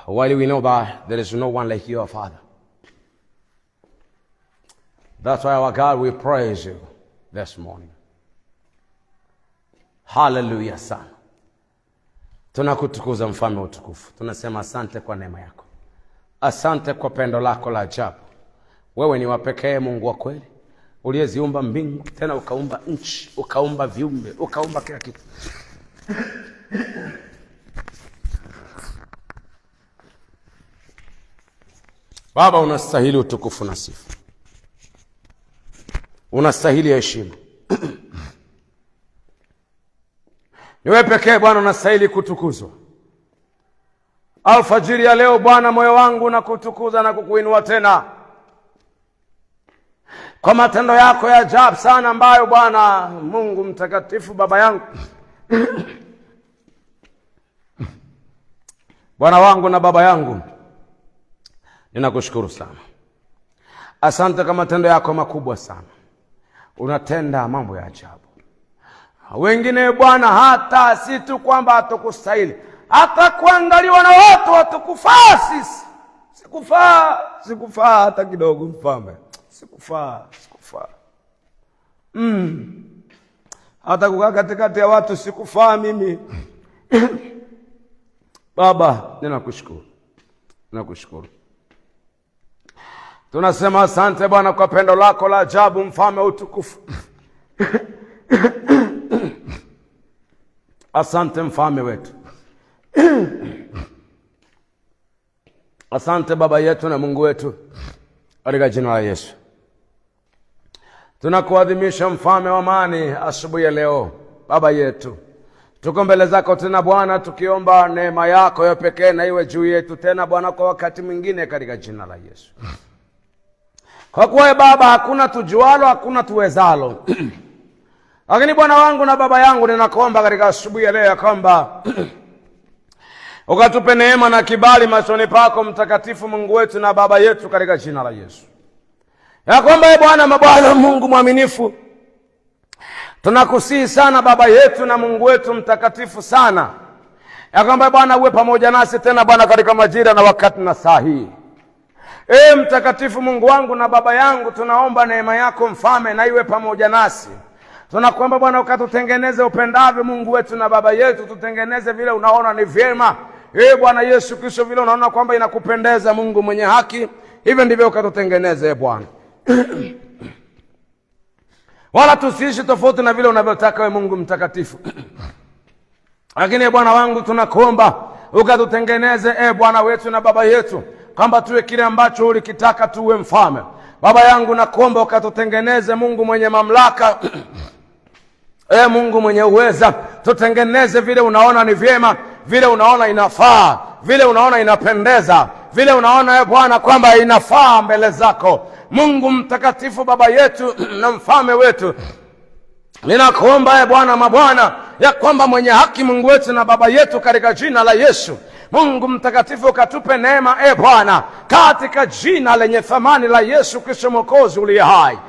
While we know that there is no one like you, our Father. That's why, our God, we praise you this morning. Hallelujah sana. Tunakutukuza mfalme wa utukufu. Tunasema asante kwa neema yako. Asante kwa pendo lako la ajabu. Wewe ni wa pekee, Mungu wa kweli, uliyeziumba mbingu, tena ukaumba nchi, ukaumba viumbe, ukaumba kila kitu. Baba, unastahili utukufu na sifa. Unastahili heshima. Ni wewe pekee Bwana unastahili kutukuzwa. Alfajiri ya leo Bwana, moyo wangu na kutukuza na kukuinua tena kwa matendo yako ya ajabu sana ambayo Bwana Mungu mtakatifu, Baba yangu Bwana wangu na Baba yangu, ninakushukuru sana. Asante kwa matendo yako makubwa sana. Unatenda mambo ya ajabu. Wengine Bwana hata si tu kwamba hatukustahili, hata kuangaliwa na watu hatukufaa sisi. Sikufaa hata kidogo mfalme. Sikufaa. hata kukaa katikati ya watu sikufaa mimi. Baba, ninakushukuru. Nakushukuru. Tunasema asante Bwana kwa pendo lako la ajabu, mfalme wa utukufu. Asante mfalme wetu. Asante Baba yetu na Mungu wetu, katika jina la Yesu. Tunakuadhimisha mfalme wa amani asubuhi ya leo. Baba yetu, tuko mbele zako tena Bwana, tukiomba neema yako ya pekee na iwe juu yetu tena Bwana kwa wakati mwingine, katika jina la Yesu. Kwa kuwa Baba, hakuna tujualo, hakuna tuwezalo. Lakini Bwana wangu na Baba yangu, ninakuomba katika asubuhi ya leo ya kwamba ukatupe neema na kibali machoni pako mtakatifu, Mungu wetu na Baba yetu, katika jina la Yesu. Ya kwamba Bwana mabwana, Mungu mwaminifu, tunakusihi sana Baba yetu na Mungu wetu mtakatifu sana, ya kwamba Bwana uwe pamoja nasi tena Bwana katika majira na wakati na saa hii. Mtakatifu Mungu wangu na Baba yangu, tunaomba neema yako mfalme na iwe pamoja nasi. Tunakuomba Bwana ukatutengeneze upendavyo, Mungu wetu na Baba yetu, tutengeneze vile unaona ni vyema. Bwana Yesu Kristo, vile unaona kwamba inakupendeza, Mungu mwenye haki, hivyo ndivyo ukatutengeneze Bwana. Wala tusiishi tofauti na vile unavyotaka wewe Mungu mtakatifu. Lakini Bwana wangu, tunakuomba ukatutengeneze Bwana wetu na Baba yetu, kwamba tuwe kile ambacho ulikitaka tuwe mfalme. Baba yangu, nakuomba ukatutengeneze Mungu mwenye mamlaka, Mungu mwenye uweza, tutengeneze vile unaona ni vyema, vile unaona inafaa, vile unaona inapendeza, vile unaona Bwana kwamba inafaa mbele zako. Mungu mtakatifu, Baba yetu na mfalme wetu, ninakuomba Bwana mabwana, ya kwamba mwenye haki Mungu wetu na Baba yetu, katika jina la Yesu, Mungu mtakatifu, ukatupe neema Bwana, katika jina lenye thamani la Yesu Kristo Mwokozi uliye hai.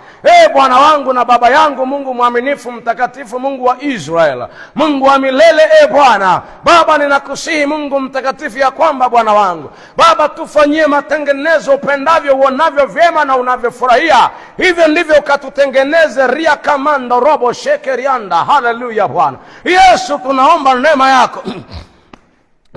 Bwana wangu na Baba yangu, Mungu mwaminifu mtakatifu, Mungu wa Israeli, Mungu wa milele, Bwana Baba, ninakusihi Mungu mtakatifu ya kwamba Bwana wangu Baba, tufanyie matengenezo upendavyo, uonavyo vyema na unavyofurahia. Hivyo ndivyo ukatutengeneze ria kamando robo shekerianda. Haleluya Bwana Yesu, tunaomba neema yako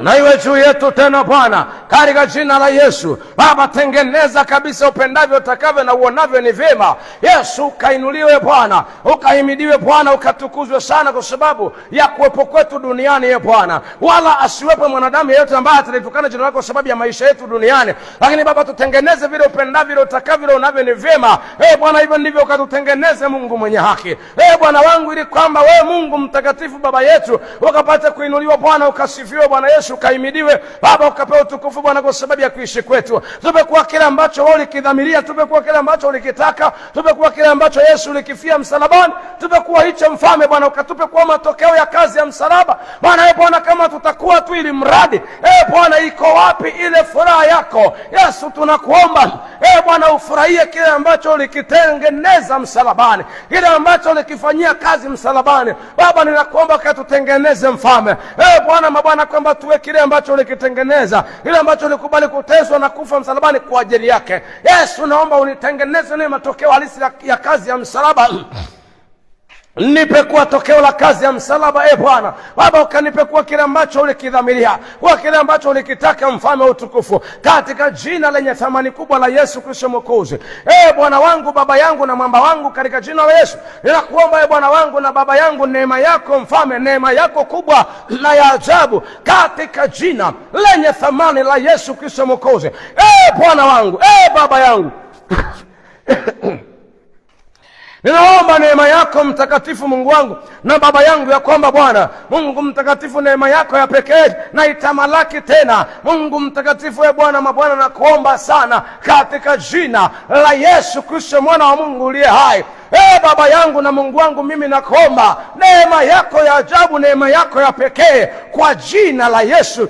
na iwe juu yetu tena Bwana, katika jina la Yesu. Baba, tengeneza kabisa upendavyo, utakavyo na uonavyo ni vyema. Yesu, ukainuliwe Bwana, ukahimidiwe Bwana, ukatukuzwe sana kwa sababu ya kuwepo kwetu duniani Bwana. Wala asiwepo mwanadamu yeyote ambaye atalitukana jina lako kwa sababu ya maisha yetu duniani. Lakini Baba, tutengeneze vile upendavyo, utakavyo na uonavyo ni vyema. Bwana, hivyo ndivyo ukatutengeneze Mungu mwenye haki. Bwana wangu, ili kwamba wewe Mungu mtakatifu Baba yetu ukapate kuinuliwa Bwana, ukasifiwe Bwana Yesu, ukaimidiwe Baba, ukapewa utukufu Bwana kwa sababu ya kuishi kwetu. Tumekuwa kile ambacho wewe ulikidhamiria, tumekuwa kile ambacho ulikitaka, tumekuwa kile ambacho Yesu ulikifia msalabani, tumekuwa hicho mfalme Bwana, ukatupe kwa matokeo ya kazi ya msalaba Bwana. Bwana, kama tutakuwa tu ili mradi Bwana, iko wapi ile furaha yako? Yesu, tunakuomba Bwana, ufurahie kile ambacho ulikitengeneza msalabani, kile ambacho ulikifanyia kazi msalabani. Baba, ninakuomba katutengeneze mfalme Bwana mabwana, kwamba tuwe kile ambacho ulikitengeneza, ile ambacho ulikubali kuteswa na kufa msalabani kwa ajili yake. Yesu, naomba unitengeneze na matokeo halisi ya kazi ya msalaba. Nipe kuwa tokeo la kazi ya msalaba Bwana Baba, ukanipe kuwa kile ambacho ulikidhamiria, kuwa kile ambacho ulikitaka, mfalme wa utukufu, katika jina lenye thamani kubwa la Yesu Kristo Mwokozi. Bwana wangu, Baba yangu na mwamba wangu, katika jina la Yesu ninakuomba Bwana wangu na Baba yangu, neema yako mfalme, neema yako kubwa na ya ajabu, katika jina lenye thamani la Yesu Kristo Mwokozi. Bwana wangu, Baba yangu ninaomba neema yako mtakatifu Mungu wangu na Baba yangu, ya kwamba Bwana Mungu mtakatifu, neema yako ya pekee na itamalaki tena Mungu mtakatifu Bwana mabwana, na kuomba sana katika jina la Yesu Kristo mwana wa Mungu uliye hai. Baba yangu na Mungu wangu, mimi nakuomba neema yako ya ajabu, neema yako ya pekee kwa jina la Yesu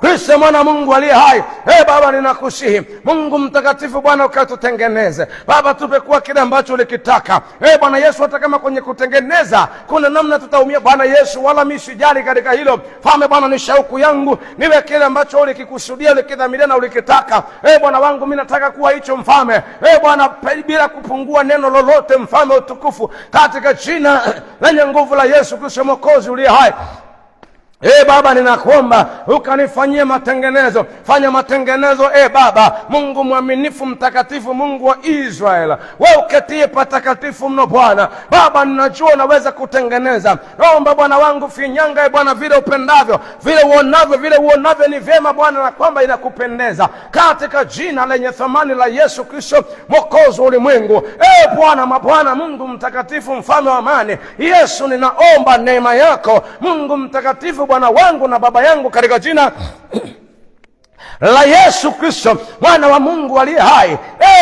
Kristo mwana Mungu aliye hai. Baba, ninakusihi Mungu mtakatifu Bwana, ukatutengeneze Baba, tupe kuwa kile ambacho ulikitaka. Bwana Yesu, hata kama kwenye kutengeneza kuna namna tutaumia Bwana Yesu, wala mimi sijali katika hilo. Mfalme Bwana, ni shauku yangu niwe kile ambacho ulikikusudia, ulikidhamiria na ulikitaka. Bwana wangu, mimi nataka kuwa hicho Mfalme. Bwana, bila kupungua neno lolote, Mfalme utukufu, katika jina lenye nguvu la Yesu Kristo Mwokozi uliye hai. Baba, ninakuomba ukanifanyie matengenezo. Fanya matengenezo Baba Mungu mwaminifu, mtakatifu, Mungu wa Israeli, wewe uketie patakatifu mno Bwana. Baba, ninajua unaweza kutengeneza. Naomba Bwana wangu, finyanga Bwana vile upendavyo, vile uonavyo ni vyema Bwana, na kwamba inakupendeza, katika jina lenye thamani la Yesu Kristo Mwokozi wa ulimwengu. Bwana mabwana, Mungu mtakatifu, mfalme wa amani, Yesu, ninaomba neema yako Mungu mtakatifu, Bwana wangu na Baba yangu, katika jina la Yesu Kristo mwana wa Mungu aliye hai.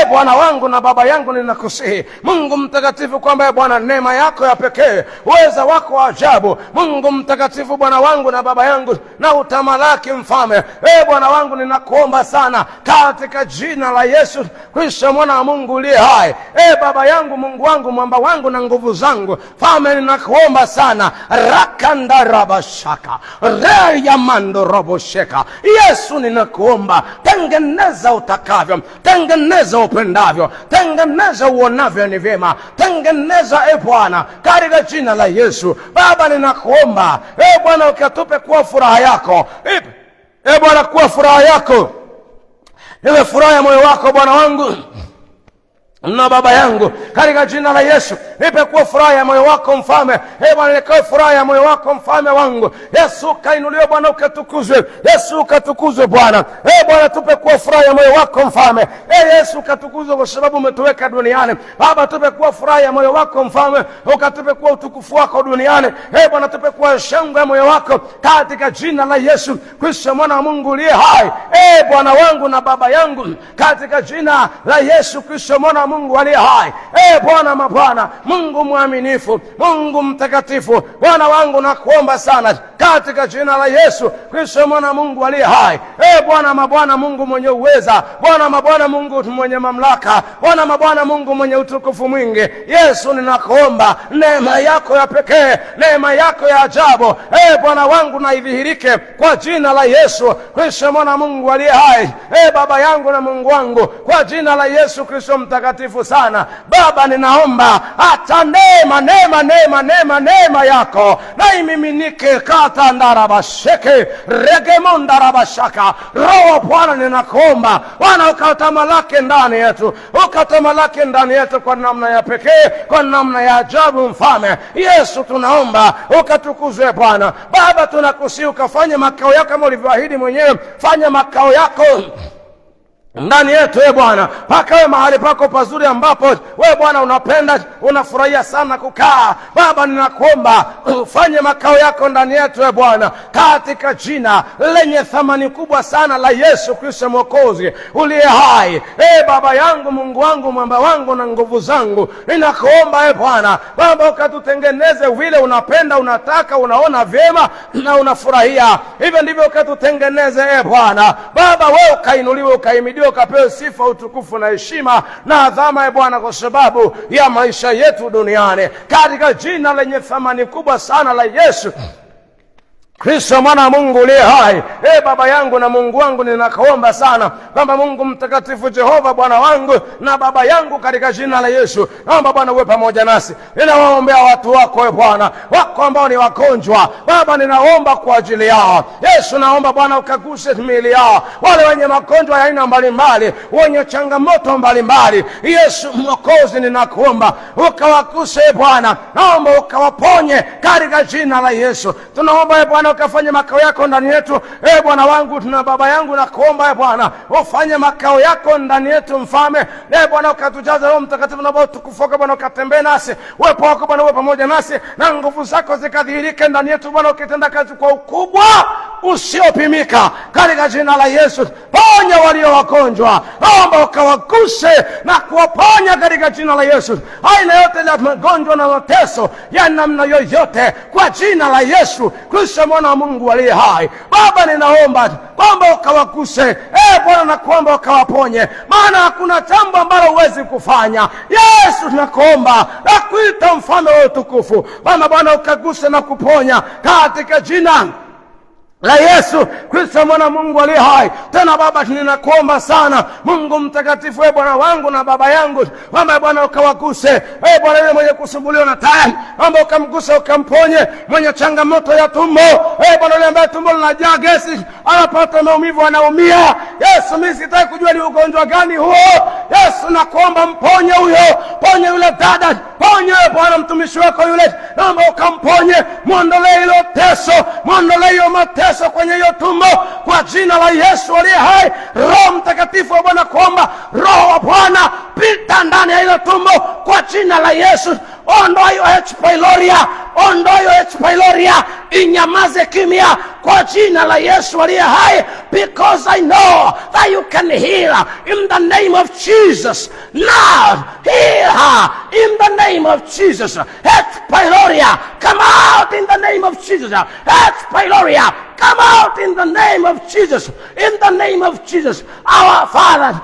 Bwana wangu na Baba yangu, ninakusihi Mungu mtakatifu kwamba Bwana, neema yako ya pekee, uweza wako wa ajabu Mungu mtakatifu, Bwana wangu na Baba yangu, na utamalaki Mfalme. Bwana wangu, ninakuomba sana katika jina la Yesu Kristo mwana wa Mungu aliye hai. Baba yangu, Mungu wangu, mwamba wangu na nguvu zangu, Mfalme, ninakuomba sana, rakandarabashaka reyamando robosheka. Yesu, ninakuomba tengeneza utakavyo, tengeneza upendavyo, tengeneza uonavyo ni vyema, tengeneza Bwana, katika jina la Yesu. Baba, ninakuomba Bwana, ukatupe kuwa furaha yako Bwana, kuwa furaha yako, iwe furaha ya moyo wako Bwana wangu na Baba yangu, katika jina la Yesu. Nipe kuwa furaha ya moyo wako Mfalme. Bwana, nikawe furaha ya moyo wako Mfalme wangu. Yesu, kainuliwe Bwana, ukatukuzwe. Yesu, ukatukuzwe Bwana. Bwana, tupe kuwa furaha ya moyo wako Mfalme. Yesu, ukatukuzwe kwa sababu umetuweka duniani. Baba, tupe kuwa furaha ya moyo wako Mfalme, ukatupe kuwa utukufu wako duniani. Bwana, tupe kuwa shangwe ya moyo wako, katika jina la Yesu Kristo mwana wa Mungu uliye hai. Bwana wangu na Baba yangu, katika jina la Yesu Kristo mwana wa Mungu aliye hai. Bwana mabwana, Mungu mwaminifu, Mungu mtakatifu, Bwana wangu, nakuomba sana katika jina la Yesu Kristo mwana wa Mungu aliye hai. Bwana mabwana, Mungu mwenye uweza, Bwana mabwana, Mungu mwenye mamlaka, Bwana mabwana, Mungu mwenye utukufu mwingi. Yesu, ninakuomba neema yako ya pekee, neema yako ya ajabu Bwana wangu, na idhihirike kwa jina la Yesu Kristo mwana wa Mungu aliye hai. Baba yangu na Mungu wangu, kwa jina la Yesu Kristo mtakatifu sana Baba, ninaomba hata neema yako na imiminike kata ndarabasheke regemonda rabashaka. Roho Bwana, ninakuomba Bwana, ukatamalake ndani yetu, ukatamalake ndani yetu kwa namna ya pekee, kwa namna ya ajabu Mfalme. Yesu, tunaomba ukatukuzwe Bwana. Baba, tunakusihi ukafanye makao yako kama ulivyoahidi mwenyewe. Fanya makao yako ndani yetu Bwana, pakawe mahali pako pazuri ambapo Bwana unapenda, unafurahia sana kukaa. Baba, ninakuomba ufanye makao yako ndani yetu Bwana, katika jina lenye thamani kubwa sana la Yesu Kristo Mwokozi uliye hai. Baba yangu, Mungu wangu, mwamba wangu na nguvu zangu, ninakuomba Bwana, Baba, ukatutengeneze vile unapenda, unataka, unaona vyema na unafurahia. Hivyo ndivyo ukatutengeneze Bwana. Baba, wewe ukainuliwe, ukaimidiwe, ukapewe sifa, utukufu na heshima na adhama Bwana, kwa sababu ya maisha yetu duniani, katika jina lenye thamani kubwa sana la Yesu Kristo mwana wa Mungu uliye hai. Baba yangu na Mungu wangu, ninakuomba sana kwamba Mungu mtakatifu, Jehova Bwana wangu na Baba yangu, katika jina la Yesu naomba Bwana uwe pamoja nasi. Ninawaombea watu wako Bwana, wako ambao ni wagonjwa Baba, ninaomba kwa ajili yao. Yesu, naomba Bwana ukaguse miili yao, wale wenye magonjwa ya aina mbalimbali, wenye changamoto mbalimbali. Yesu Mwokozi, ninakuomba ukawaguse Bwana, naomba ukawaponye katika jina la Yesu. Tunaomba Bwana ukafanye makao yako ndani yetu Bwana wangu na Baba yangu, na kuomba Bwana ufanye makao yako ndani yetu Mfalme. Bwana ukatujaze Roho Mtakatifu na utukufu wako Bwana, ukatembee nasi. Uwepo wako Bwana uwe pamoja nasi, na nguvu zako zikadhihirike ndani yetu Bwana, ukitenda kazi kwa ukubwa usiopimika katika jina la Yesu. Ponya walio wagonjwa, naomba ukawaguse na kuwaponya katika jina la Yesu. Aina yote ya magonjwa na mateso ya namna yoyote kwa jina la Yesu Kristo mwana wa Mungu aliye hai. Baba, ninaomba kwamba ukawaguse, Bwana, na kwamba ukawaponye, maana hakuna jambo ambalo huwezi kufanya. Yesu, tunakuomba na kuita mfalme wa utukufu. Bwana, ukaguse na kuponya katika jina la Yesu Kristo mwana Mungu aliye hai. Tena Baba, ninakuomba sana Mungu mtakatifu, Bwana wangu na baba yangu, Bwana ukawaguse, Bwana yule mwenye kusumbuliwa na taya, ukamguse ukamponye, mwenye changamoto ya tumbo, Bwana yule ambaye tumbo linajaa gesi, anapata maumivu, anaumia. Yesu, mimi sitaki kujua ni ugonjwa gani huo. Yesu, nakuomba mponye huyo, ponye yule dada, ponye Bwana mtumishi wako yule, naomba ukamponye, muondolee hilo teso, muondolee hiyo mateso kwenye hiyo tumbo kwa jina la Yesu aliye hai. Roho Mtakatifu wa Bwana, kuomba Roho wa Bwana pita ndani ya hilo tumbo kwa jina la Yesu. Ondoa hiyo H pylori, ondoa hiyo H pylori, inyamaze kimya kwa jina la Yesu aliye hai, because I know that you can heal in the name of Jesus. Lord, heal her in the name of Jesus. H pylori, come out in the name of Jesus. H pylori, come out in the name of Jesus. In the name of Jesus. Our Father,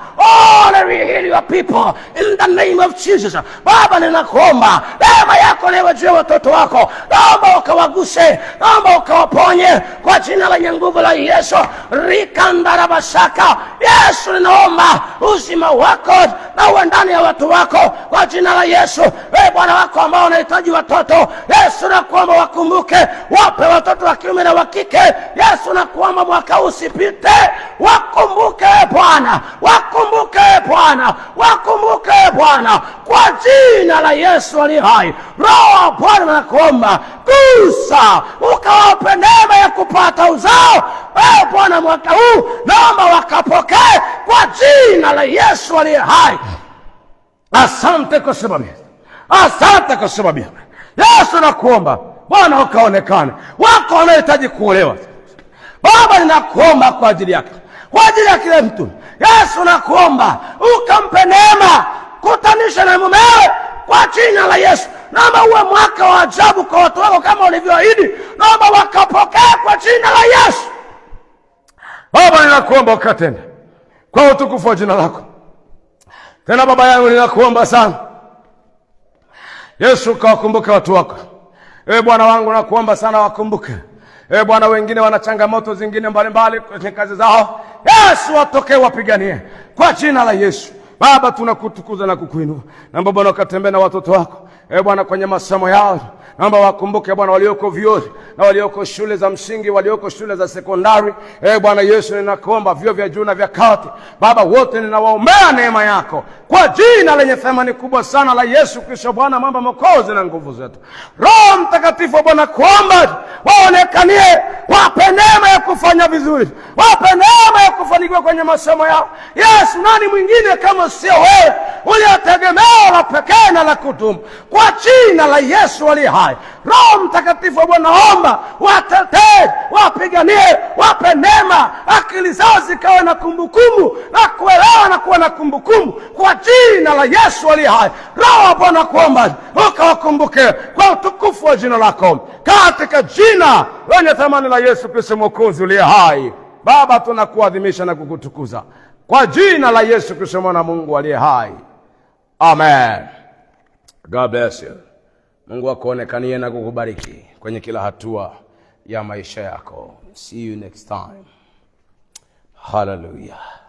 let me heal your people in the name of Jesus. Baba, ninakuomba neema yako leo juu ya watoto wako, naomba ukawaguse, naomba ukawaponye kwa jina la nguvu la Yesu. Rikandarabasaka. Yesu, ninaomba uzima wako na uwe ndani ya watu wako kwa jina la Yesu. Bwana wako ambao wanahitaji watoto, Yesu nakuomba wakumbuke, wape watoto wa kiume na wa kike. Yesu nakuomba mwaka usipite, wakumbuke Bwana, wakumbuke Bwana, wakumbuke Bwana kwa jina la Yesu aliye hai. Roho Bwana nakuomba gusa, ukawape neema ya kupata uzao. Bwana mwaka huu naomba wakapokee kwa jina la Yesu aliye hai. Asante kwa sababu, asante kwa sababu Yesu nakuomba Bwana ukaonekane. Wako wanahitaji kuolewa, Baba ninakuomba kwa ajili yake, kwa ajili ya kila mtu. Yesu nakuomba ukampe neema kutanisha na mumewe kwa jina la Yesu. Naomba uwe mwaka wa ajabu kwa watu wako kama ulivyoahidi, naomba wakapokea kwa jina la Yesu. Baba ninakuomba ukatende kwa utukufu wa jina lako. Tena Baba yangu ninakuomba sana Yesu, kawakumbuke watu wako. Bwana wangu nakuomba sana wakumbuke. Bwana, wengine wana changamoto zingine mbalimbali kwenye kazi zao. Yesu watokee, wapiganie kwa jina la Yesu. Baba tunakutukuza na kukuinua. Naomba Bwana ukatembee na watoto wako, Bwana kwenye masomo yao. Naomba wakumbuke Bwana walioko vyuo na walioko shule za msingi, walioko shule za sekondari. Bwana Yesu, ninakuomba vyuo vya juu na vya kati, Baba wote ninawaombea neema yako kwa jina lenye thamani kubwa sana la Yesu Kristo Bwana mwamba mwokozi na nguvu zetu. Roho Mtakatifu Bwana kuomba waonekanie, wape neema ya kufanya vizuri, wape neema ya kufanikiwa kwenye masomo yao. Yesu, nani mwingine kama sio wewe uliyetegemewa la pekee na la kudumu kwa jina la Yesu aliye hai. Roho Mtakatifu Bwana naomba watetee, wapiganie, wape neema, akili zao zikawe na kumbukumbu na kuelewa na kuwa na kumbukumbu kwa jina la Yesu aliye hai. Roho Bwana kuomba ukawakumbuke kwa utukufu wa jina lako, katika jina lenye thamani la Yesu Kristo mwokozi aliye hai. Baba tunakuadhimisha na kukutukuza kwa jina la Yesu Kristo mwana Mungu aliye hai. Amen. God bless you. Mungu akuonekanie na kukubariki kwenye kila hatua ya maisha yako. See you next time. Hallelujah.